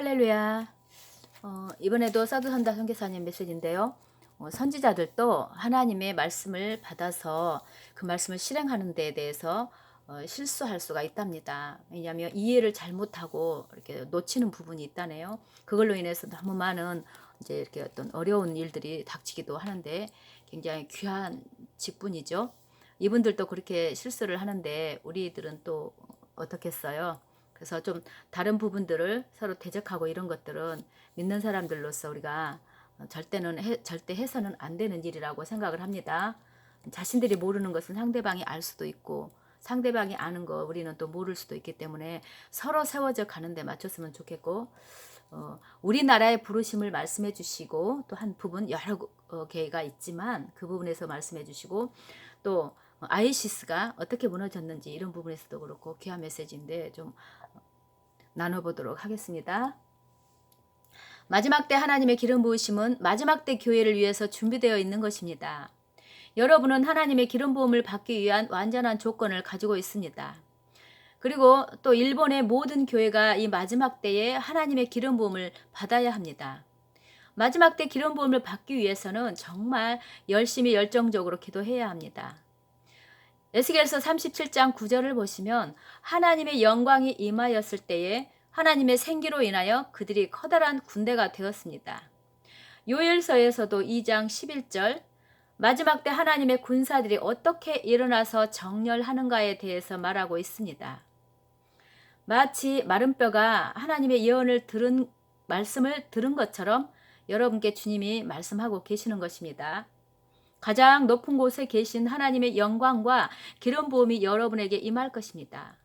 할렐루야. 이번에도 사도선다 선교사님 메시지인데요. 선지자들도 하나님의 말씀을 받아서 그 말씀을 실행하는 데에 대해서 실수할 수가 있답니다. 왜냐하면 이해를 잘못하고 이렇게 놓치는 부분이 있다네요. 그걸로 인해서 너무 많은 이제 이렇게 어떤 어려운 일들이 닥치기도 하는데 굉장히 귀한 직분이죠. 이분들도 그렇게 실수를 하는데 우리들은 또 어떻겠어요? 그래서 좀 다른 부분들을 서로 대적하고 이런 것들은 믿는 사람들로서 우리가 절대 해서는 안 되는 일이라고 생각을 합니다. 자신들이 모르는 것은 상대방이 알 수도 있고 상대방이 아는 거 우리는 또 모를 수도 있기 때문에 서로 세워져 가는 데 맞췄으면 좋겠고, 우리나라의 부르심을 말씀해 주시고 또 한 부분 여러 개가 있지만 그 부분에서 말씀해 주시고, 또 아이시스가 어떻게 무너졌는지 이런 부분에서도 그렇고 귀한 메시지인데 좀 나눠보도록 하겠습니다. 마지막 때 하나님의 기름 부으심은 마지막 때 교회를 위해서 준비되어 있는 것입니다. 여러분은 하나님의 기름 부음을 받기 위한 완전한 조건을 가지고 있습니다. 그리고 또 일본의 모든 교회가 이 마지막 때에 하나님의 기름 부음을 받아야 합니다. 마지막 때 기름 부음을 받기 위해서는 정말 열심히 열정적으로 기도해야 합니다. 에스겔서 37장 9절을 보시면 하나님의 영광이 임하였을 때에 하나님의 생기로 인하여 그들이 커다란 군대가 되었습니다. 요엘서에서도 2장 11절 마지막 때 하나님의 군사들이 어떻게 일어나서 정렬하는가에 대해서 말하고 있습니다. 마치 마른 뼈가 하나님의 예언을 말씀을 들은 것처럼 여러분께 주님이 말씀하고 계시는 것입니다. 가장 높은 곳에 계신 하나님의 영광과 기름 부음이 여러분에게 임할 것입니다.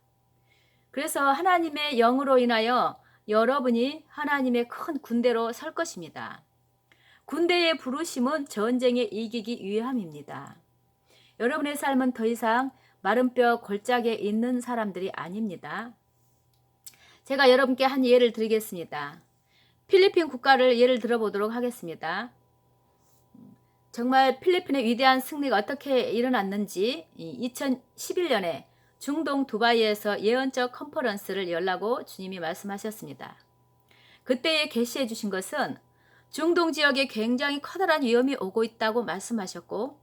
그래서 하나님의 영으로 인하여 여러분이 하나님의 큰 군대로 설 것입니다. 군대의 부르심은 전쟁에 이기기 위함입니다. 여러분의 삶은 더 이상 마른 뼈 골짜기에 있는 사람들이 아닙니다. 제가 여러분께 한 예를 드리겠습니다. 필리핀 국가를 예를 들어보도록 하겠습니다. 정말 필리핀의 위대한 승리가 어떻게 일어났는지 2011년에 중동 두바이에서 예언적 컨퍼런스를 열라고 주님이 말씀하셨습니다. 그때에 계시해 주신 것은 중동 지역에 굉장히 커다란 위험이 오고 있다고 말씀하셨고,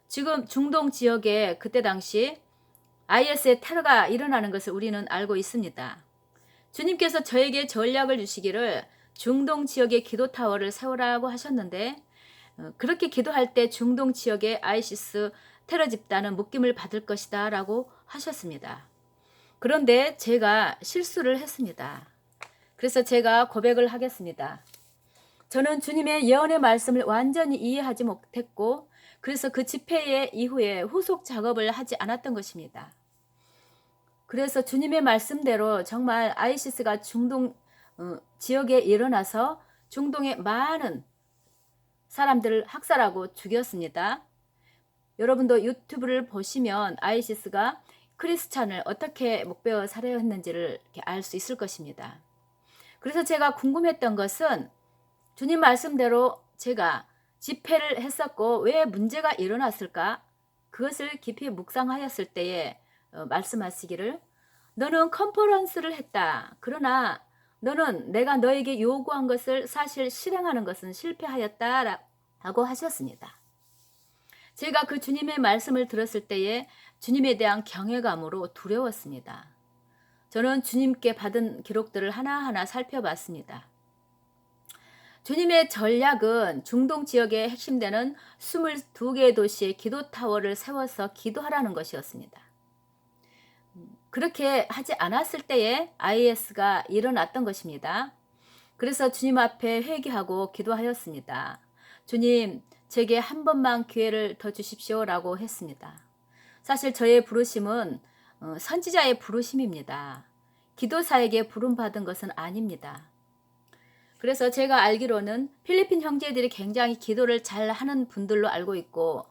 지금 중동 지역에 그때 당시 IS의 테러가 일어나는 것을 우리는 알고 있습니다. 주님께서 저에게 전략을 주시기를 중동 지역에 기도타워를 세우라고 하셨는데, 그렇게 기도할 때 중동 지역의 아이시스 테러 집단은 묶임을 받을 것이다 라고 하셨습니다. 그런데 제가 실수를 했습니다. 그래서 제가 고백을 하겠습니다. 저는 주님의 예언의 말씀을 완전히 이해하지 못했고, 그래서 그 집회 이후에 후속 작업을 하지 않았던 것입니다. 그래서 주님의 말씀대로 정말 아이시스가 중동 지역에 일어나서 중동의 많은 사람들을 학살하고 죽였습니다. 여러분도 유튜브를 보시면 아이시스가 크리스찬을 어떻게 목베어 살해했는지를 알 수 있을 것입니다. 그래서 제가 궁금했던 것은 주님 말씀대로 제가 집회를 했었고 왜 문제가 일어났을까? 그것을 깊이 묵상하였을 때에 말씀하시기를 너는 컨퍼런스를 했다. 그러나 너는 내가 너에게 요구한 것을 사실 실행하는 것은 실패하였다라고 하셨습니다. 제가 그 주님의 말씀을 들었을 때에 주님에 대한 경외감으로 두려웠습니다. 저는 주님께 받은 기록들을 하나하나 살펴봤습니다. 주님의 전략은 중동 지역에 핵심되는 22개의 도시에 기도타워를 세워서 기도하라는 것이었습니다. 그렇게 하지 않았을 때에 IS가 일어났던 것입니다. 그래서 주님 앞에 회개하고 기도하였습니다. 주님, 제게 한 번만 기회를 더 주십시오라고 했습니다. 사실 저의 부르심은 선지자의 부르심입니다. 기도사에게 부름받은 것은 아닙니다. 그래서 제가 알기로는 필리핀 형제들이 굉장히 기도를 잘 하는 분들로 알고 있고,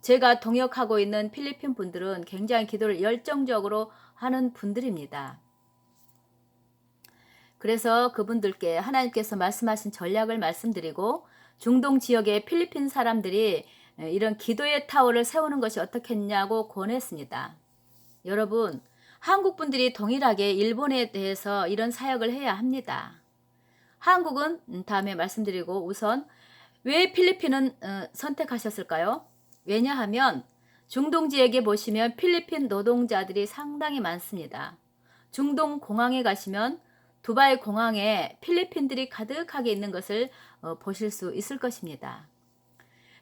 제가 동역하고 있는 필리핀 분들은 굉장히 기도를 열정적으로 하는 분들입니다. 그래서 그분들께 하나님께서 말씀하신 전략을 말씀드리고 중동 지역의 필리핀 사람들이 이런 기도의 타워를 세우는 것이 어떻겠냐고 권했습니다. 여러분, 한국 분들이 동일하게 일본에 대해서 이런 사역을 해야 합니다. 한국은 다음에 말씀드리고 우선 왜 필리핀은 선택하셨을까요? 왜냐하면 중동 지역에 보시면 필리핀 노동자들이 상당히 많습니다. 중동 공항에 가시면 두바이 공항에 필리핀들이 가득하게 있는 것을 보실 수 있을 것입니다.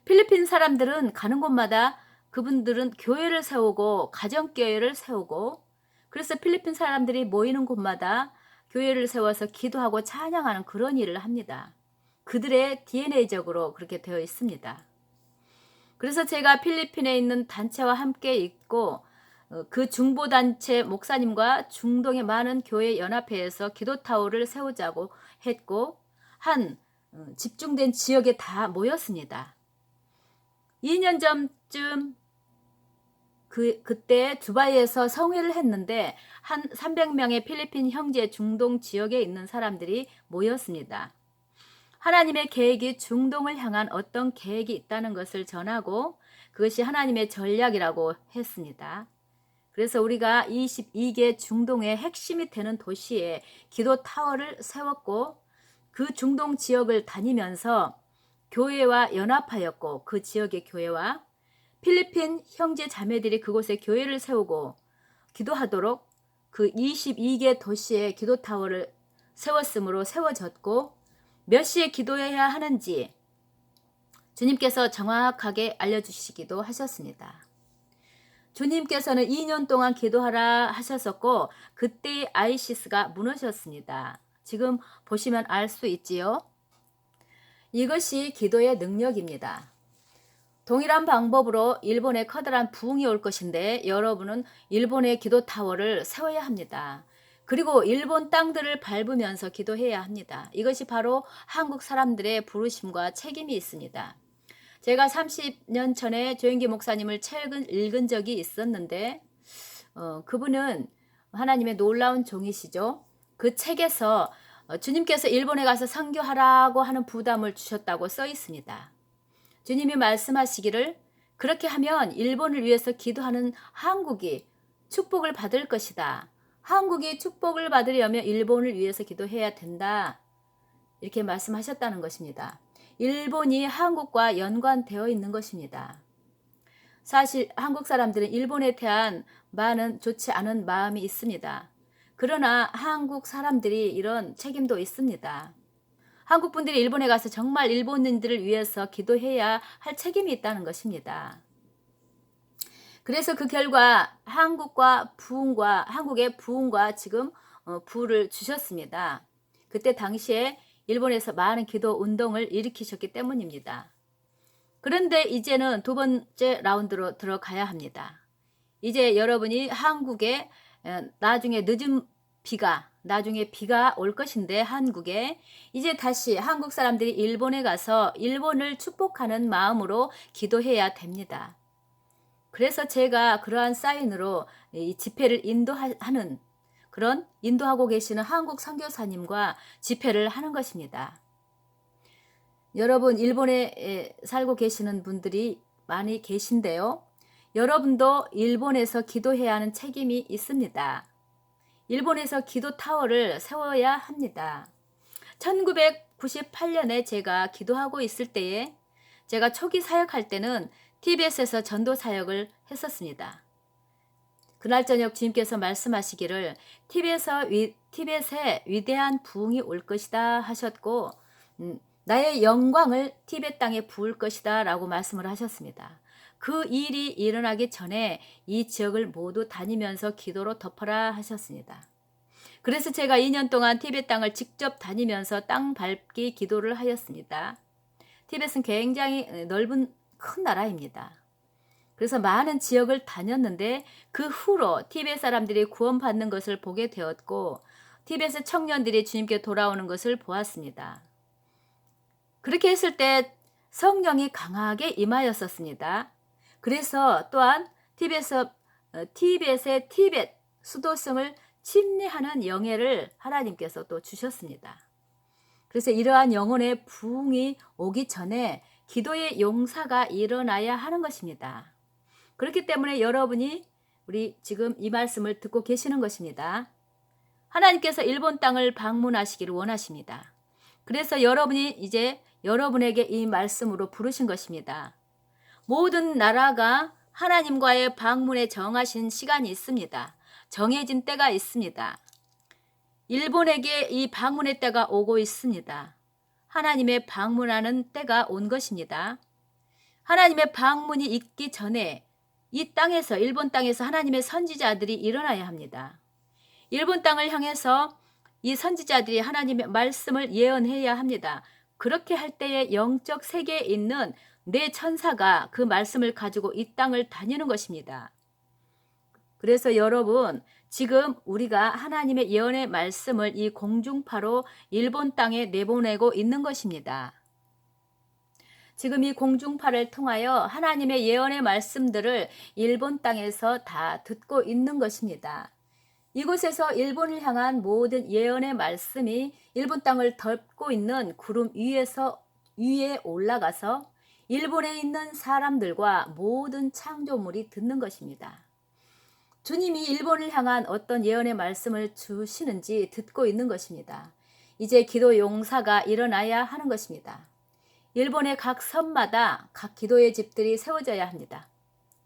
필리핀 사람들은 가는 곳마다 그분들은 교회를 세우고 가정교회를 세우고 그래서 필리핀 사람들이 모이는 곳마다 교회를 세워서 기도하고 찬양하는 그런 일을 합니다. 그들의 DNA적으로 그렇게 되어 있습니다. 그래서 제가 필리핀에 있는 단체와 함께 있고 그 중보단체 목사님과 중동의 많은 교회 연합회에서 기도타워를 세우자고 했고 한 집중된 지역에 다 모였습니다. 2년 전쯤 그때 두바이에서 성회를 했는데 한 300명의 필리핀 형제 중동 지역에 있는 사람들이 모였습니다. 하나님의 계획이 중동을 향한 어떤 계획이 있다는 것을 전하고 그것이 하나님의 전략이라고 했습니다. 그래서 우리가 22개 중동의 핵심이 되는 도시에 기도 타워를 세웠고 그 중동 지역을 다니면서 교회와 연합하였고 그 지역의 교회와 필리핀 형제 자매들이 그곳에 교회를 세우고 기도하도록 그 22개 도시에 기도 타워를 세웠으므로 세워졌고 몇 시에 기도해야 하는지 주님께서 정확하게 알려주시기도 하셨습니다. 주님께서는 2년 동안 기도하라 하셨었고 그때 아이시스가 무너졌습니다. 지금 보시면 알 수 있지요. 이것이 기도의 능력입니다. 동일한 방법으로 일본에 커다란 부흥이 올 것인데 여러분은 일본의 기도 타워를 세워야 합니다. 그리고 일본 땅들을 밟으면서 기도해야 합니다. 이것이 바로 한국 사람들의 부르심과 책임이 있습니다. 제가 30년 전에 조영기 목사님을 책을 읽은 적이 있었는데 그분은 하나님의 놀라운 종이시죠. 그 책에서 주님께서 일본에 가서 선교하라고 하는 부담을 주셨다고 써 있습니다. 주님이 말씀하시기를 그렇게 하면 일본을 위해서 기도하는 한국이 축복을 받을 것이다. 한국이 축복을 받으려면 일본을 위해서 기도해야 된다. 이렇게 말씀하셨다는 것입니다. 일본이 한국과 연관되어 있는 것입니다. 사실 한국 사람들은 일본에 대한 많은 좋지 않은 마음이 있습니다. 그러나 한국 사람들이 이런 책임도 있습니다. 한국 분들이 일본에 가서 정말 일본인들을 위해서 기도해야 할 책임이 있다는 것입니다. 그래서 그 결과 한국의 부흥과 지금 부를 주셨습니다. 그때 당시에 일본에서 많은 기도 운동을 일으키셨기 때문입니다. 그런데 이제는 두 번째 라운드로 들어가야 합니다. 이제 여러분이 한국에 나중에 비가 올 것인데 한국에 이제 다시 한국 사람들이 일본에 가서 일본을 축복하는 마음으로 기도해야 됩니다. 그래서 제가 그러한 사인으로 이 집회를 인도하고 계시는 한국 선교사님과 집회를 하는 것입니다. 여러분 일본에 살고 계시는 분들이 많이 계신데요. 여러분도 일본에서 기도해야 하는 책임이 있습니다. 일본에서 기도 타워를 세워야 합니다. 1998년에 제가 기도하고 있을 때에 제가 초기 사역할 때는 TBS에서 전도 사역을 했었습니다. 그날 저녁 주님께서 말씀하시기를 티벳에 위대한 부흥이 올 것이다 하셨고 나의 영광을 티벳 땅에 부을 것이다 라고 말씀을 하셨습니다. 그 일이 일어나기 전에 이 지역을 모두 다니면서 기도로 덮어라 하셨습니다. 그래서 제가 2년 동안 티벳 땅을 직접 다니면서 땅 밟기 기도를 하였습니다. 티벳은 굉장히 넓은 큰 나라입니다. 그래서 많은 지역을 다녔는데 그 후로 티벳 사람들이 구원받는 것을 보게 되었고 티벳의 청년들이 주님께 돌아오는 것을 보았습니다. 그렇게 했을 때 성령이 강하게 임하였었습니다. 그래서 또한 티벳의 티벳 수도성을 침례하는 영예를 하나님께서 또 주셨습니다. 그래서 이러한 영혼의 부흥이 오기 전에 기도의 용사가 일어나야 하는 것입니다. 그렇기 때문에 여러분이 우리 지금 이 말씀을 듣고 계시는 것입니다. 하나님께서 일본 땅을 방문하시기를 원하십니다. 그래서 여러분이 이제 여러분에게 이 말씀으로 부르신 것입니다. 모든 나라가 하나님과의 방문에 정하신 시간이 있습니다. 정해진 때가 있습니다. 일본에게 이 방문의 때가 오고 있습니다. 하나님의 방문하는 때가 온 것입니다. 하나님의 방문이 있기 전에 이 땅에서, 일본 땅에서 하나님의 선지자들이 일어나야 합니다. 일본 땅을 향해서 이 선지자들이 하나님의 말씀을 예언해야 합니다. 그렇게 할 때에 영적 세계에 있는 내 천사가 그 말씀을 가지고 이 땅을 다니는 것입니다. 그래서 여러분, 지금 우리가 하나님의 예언의 말씀을 이 공중파로 일본 땅에 내보내고 있는 것입니다. 지금 이 공중파를 통하여 하나님의 예언의 말씀들을 일본 땅에서 다 듣고 있는 것입니다. 이곳에서 일본을 향한 모든 예언의 말씀이 일본 땅을 덮고 있는 구름 위에 올라가서 일본에 있는 사람들과 모든 창조물이 듣는 것입니다. 주님이 일본을 향한 어떤 예언의 말씀을 주시는지 듣고 있는 것입니다. 이제 기도 용사가 일어나야 하는 것입니다. 일본의 각 섬마다 각 기도의 집들이 세워져야 합니다.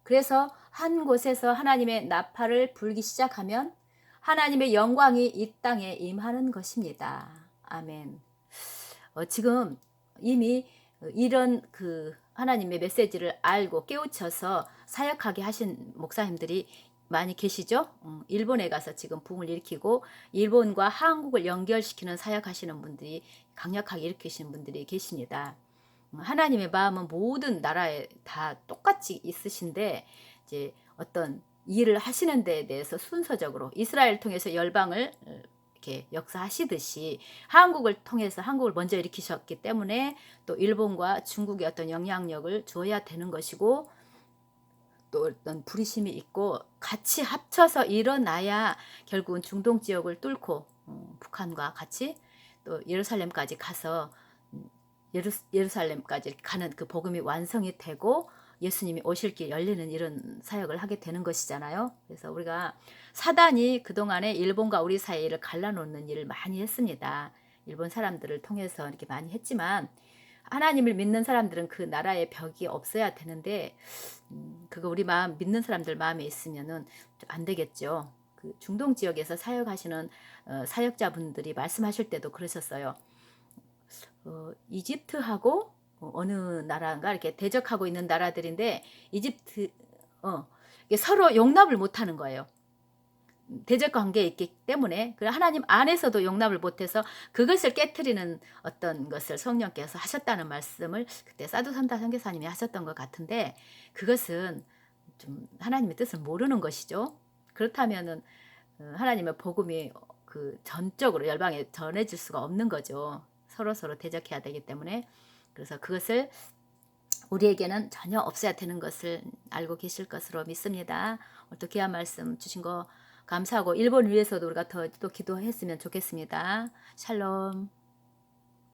그래서 한 곳에서 하나님의 나팔을 불기 시작하면 하나님의 영광이 이 땅에 임하는 것입니다. 아멘. 지금 이미 이런 그 하나님의 메시지를 알고 깨우쳐서 사역하게 하신 목사님들이 많이 계시죠? 일본에 가서 지금 붐을 일으키고 일본과 한국을 연결시키는 사역하시는 분들이 강력하게 일으키시는 분들이 계십니다. 하나님의 마음은 모든 나라에 다 똑같이 있으신데 이제 어떤 일을 하시는 데에 대해서 순서적으로 이스라엘 통해서 열방을 이렇게 역사하시듯이 한국을 통해서 한국을 먼저 일으키셨기 때문에 또 일본과 중국의 어떤 영향력을 주어야 되는 것이고 또 어떤 부르심이 있고 같이 합쳐서 일어나야 결국은 중동 지역을 뚫고 북한과 같이 또 예루살렘까지 가서 예루살렘까지 가는 그 복음이 완성이 되고 예수님이 오실 길 열리는 이런 사역을 하게 되는 것이잖아요. 그래서 우리가 사단이 그동안에 일본과 우리 사이를 갈라놓는 일을 많이 했습니다. 일본 사람들을 통해서 이렇게 많이 했지만 하나님을 믿는 사람들은 그 나라의 벽이 없어야 되는데 그거 우리 마음 믿는 사람들 마음에 있으면은 좀 안 되겠죠. 그 중동 지역에서 사역하시는 사역자분들이 말씀하실 때도 그러셨어요. 이집트하고 어느 나라인가 이렇게 대적하고 있는 나라들인데 이집트 이게 서로 용납을 못하는 거예요. 대적 관계에 있기 때문에 그 하나님 안에서도 용납을 못해서 그것을 깨트리는 어떤 것을 성령께서 하셨다는 말씀을 그때 사두산다 선교사님이 하셨던 것 같은데 그것은 좀 하나님의 뜻을 모르는 것이죠. 그렇다면은 하나님의 복음이 그 전적으로 열방에 전해질 수가 없는 거죠. 서로 대적해야 되기 때문에 그래서 그것을 우리에게는 전혀 없어야 되는 것을 알고 계실 것으로 믿습니다. 오늘 또 귀한 말씀 주신 거 감사하고 일본 위해서도 우리가 더 또 기도했으면 좋겠습니다. 샬롬.